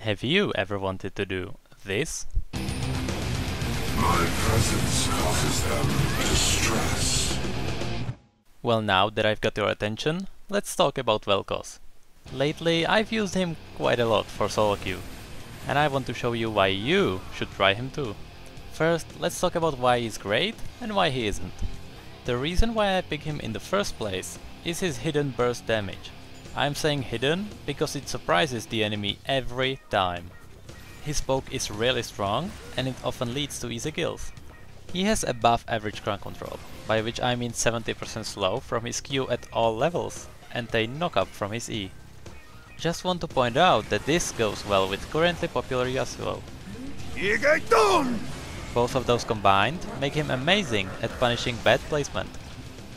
Have you ever wanted to do this? My presence causes them distress. Well, now that I've got your attention, let's talk about Vel'Koz. Lately, I've used him quite a lot for solo queue, and I want to show you why you should try him too. First, let's talk about why he's great and why he isn't. The reason why I pick him in the first place is his hidden burst damage. I'm saying hidden because it surprises the enemy every time. His poke is really strong and it often leads to easy kills. He has above average crowd control, by which I mean 70% slow from his Q at all levels and a knock-up from his E. Just want to point out that this goes well with currently popular Yasuo. Both of those combined make him amazing at punishing bad placement.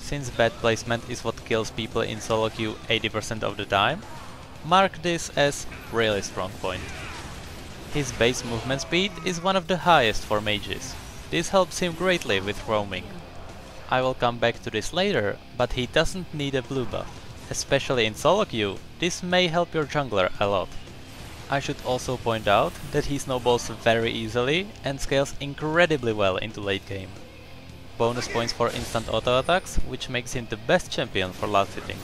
Since bad placement is what kills people in solo queue 80% of the time, mark this as really strong point. His base movement speed is one of the highest for mages. This helps him greatly with roaming. I will come back to this later, but he doesn't need a blue buff. Especially in solo queue, this may help your jungler a lot. I should also point out that he snowballs very easily and scales incredibly well into late game. Bonus points for instant auto attacks, which makes him the best champion for last hitting.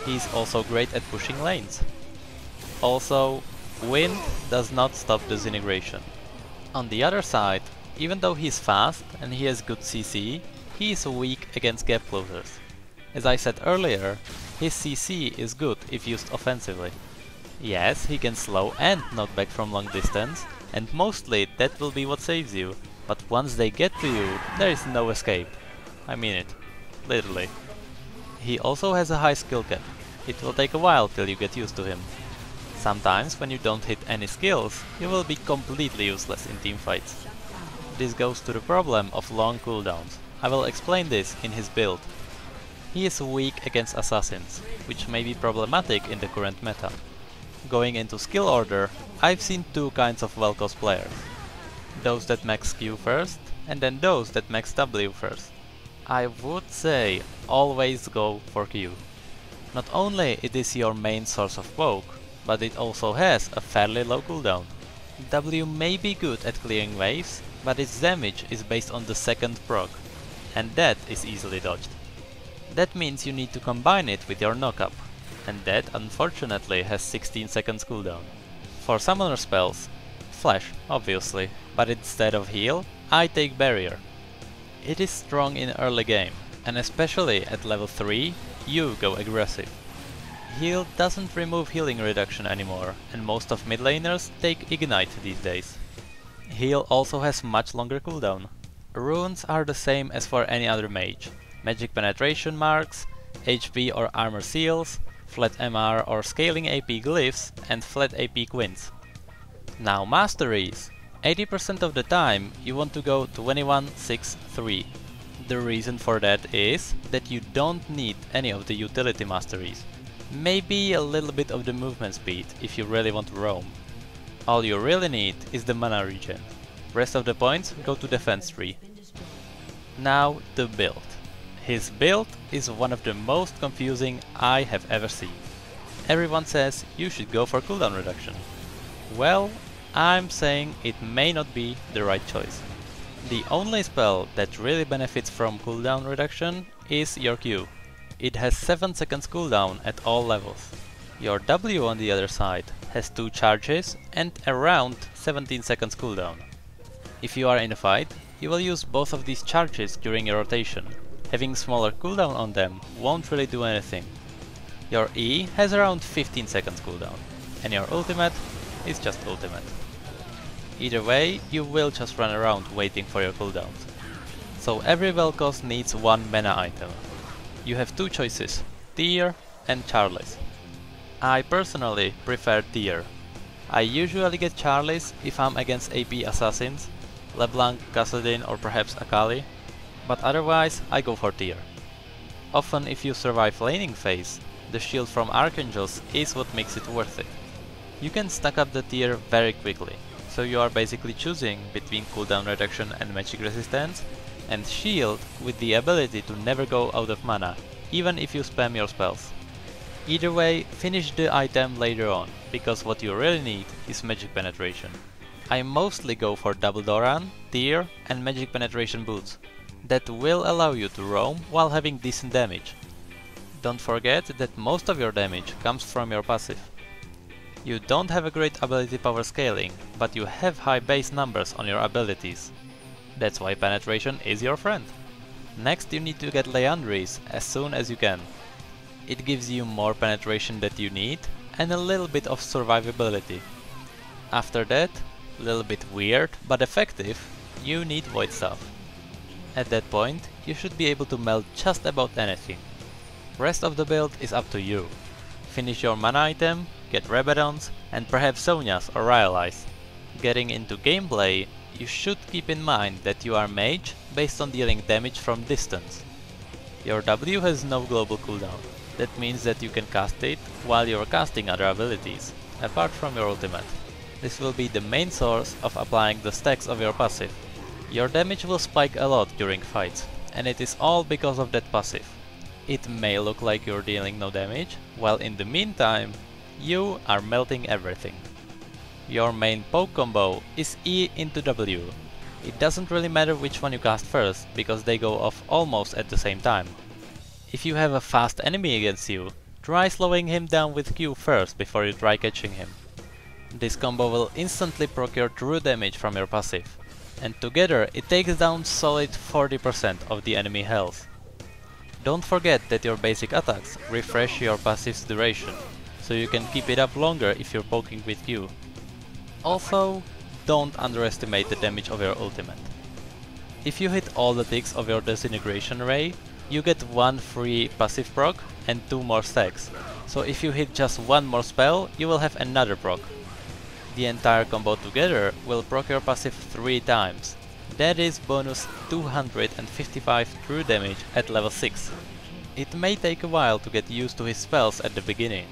He's also great at pushing lanes. Also, wind does not stop disintegration. On the other side, even though he's fast and he has good CC, he is weak against gap closers. As I said earlier, his CC is good if used offensively. Yes, he can slow and knock back from long distance, and mostly that will be what saves you. But once they get to you, there is no escape. I mean it. Literally. He also has a high skill cap. It will take a while till you get used to him. Sometimes when you don't hit any skills, you will be completely useless in teamfights. This goes to the problem of long cooldowns. I will explain this in his build. He is weak against assassins, which may be problematic in the current meta. Going into skill order, I've seen two kinds of Vel'Koz players. Those that max Q first, and then those that max W first. I would say always go for Q. Not only it is your main source of poke, but it also has a fairly low cooldown. W may be good at clearing waves, but its damage is based on the second proc, and that is easily dodged. That means you need to combine it with your knock-up, and that unfortunately has 16 seconds cooldown. For summoner spells, Flash, obviously, but instead of heal, I take barrier. It is strong in early game, and especially at level 3, you go aggressive. Heal doesn't remove healing reduction anymore, and most of mid laners take ignite these days. Heal also has much longer cooldown. Runes are the same as for any other mage. Magic penetration marks, HP or armor seals, flat MR or scaling AP glyphs, and flat AP quints. Now masteries. 80% of the time you want to go 21-6-3. The reason for that is that you don't need any of the utility masteries. Maybe a little bit of the movement speed if you really want to roam. All you really need is the mana regen. Rest of the points go to defense tree. Now the build. His build is one of the most confusing I have ever seen. Everyone says you should go for cooldown reduction. Well, I'm saying it may not be the right choice. The only spell that really benefits from cooldown reduction is your Q. It has 7 seconds cooldown at all levels. Your W on the other side has 2 charges and around 17 seconds cooldown. If you are in a fight, you will use both of these charges during your rotation. Having smaller cooldown on them won't really do anything. Your E has around 15 seconds cooldown, and your ultimate is just ultimate. Either way, you will just run around waiting for your cooldowns. So every Vel'Koz needs one mana item. You have two choices, Tier and Charlies. I personally prefer Tier. I usually get Charlies if I'm against AP assassins, LeBlanc, Kassadin or perhaps Akali, but otherwise I go for Tier. Often if you survive laning phase, the shield from Archangels is what makes it worth it. You can stack up the Tier very quickly, so you are basically choosing between cooldown reduction and magic resistance, and shield with the ability to never go out of mana, even if you spam your spells. Either way, finish the item later on, because what you really need is magic penetration. I mostly go for double Doran, Tear and magic penetration boots. That will allow you to roam while having decent damage. Don't forget that most of your damage comes from your passive. You don't have a great ability power scaling, but you have high base numbers on your abilities. That's why penetration is your friend. Next you need to get Leandris as soon as you can. It gives you more penetration that you need and a little bit of survivability. After that, little bit weird but effective, you need Void Staff. At that point, you should be able to melt just about anything. Rest of the build is up to you. Finish your mana item, get Rabadons, and perhaps Sonias or Rhyolice. Getting into gameplay, you should keep in mind that you are mage based on dealing damage from distance. Your W has no global cooldown. That means that you can cast it while you're casting other abilities, apart from your ultimate. This will be the main source of applying the stacks of your passive. Your damage will spike a lot during fights, and it is all because of that passive. It may look like you're dealing no damage, while in the meantime, you are melting everything. Your main poke combo is E into W. It doesn't really matter which one you cast first, because they go off almost at the same time. If you have a fast enemy against you, try slowing him down with Q first before you try catching him. This combo will instantly procure true damage from your passive, and together it takes down solid 40% of the enemy health. Don't forget that your basic attacks refresh your passive's duration, so you can keep it up longer if you're poking with Q. Also, don't underestimate the damage of your ultimate. If you hit all the ticks of your Disintegration Ray, you get 1 free passive proc and 2 more stacks, so if you hit just 1 more spell, you will have another proc. The entire combo together will proc your passive 3 times. That is bonus 255 true damage at level 6. It may take a while to get used to his spells at the beginning.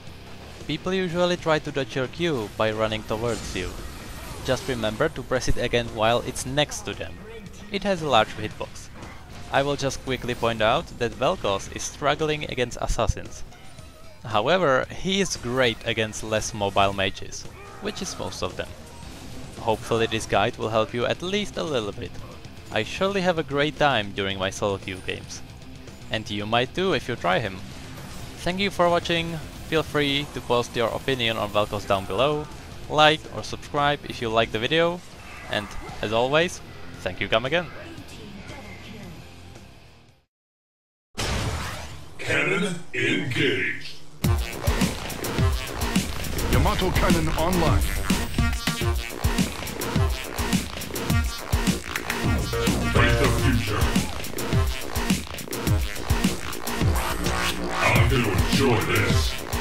People usually try to dodge your Q by running towards you. Just remember to press it again while it's next to them. It has a large hitbox. I will just quickly point out that Vel'Koz is struggling against assassins. However, he is great against less mobile mages, which is most of them. Hopefully this guide will help you at least a little bit. I surely have a great time during my solo queue games. And you might too if you try him. Thank you for watching, feel free to post your opinion on Vel'Koz down below, like or subscribe if you like the video, and as always, thank you, come again. Cannon engaged. Yamato Cannon online. Face the future. I'm gonna enjoy this.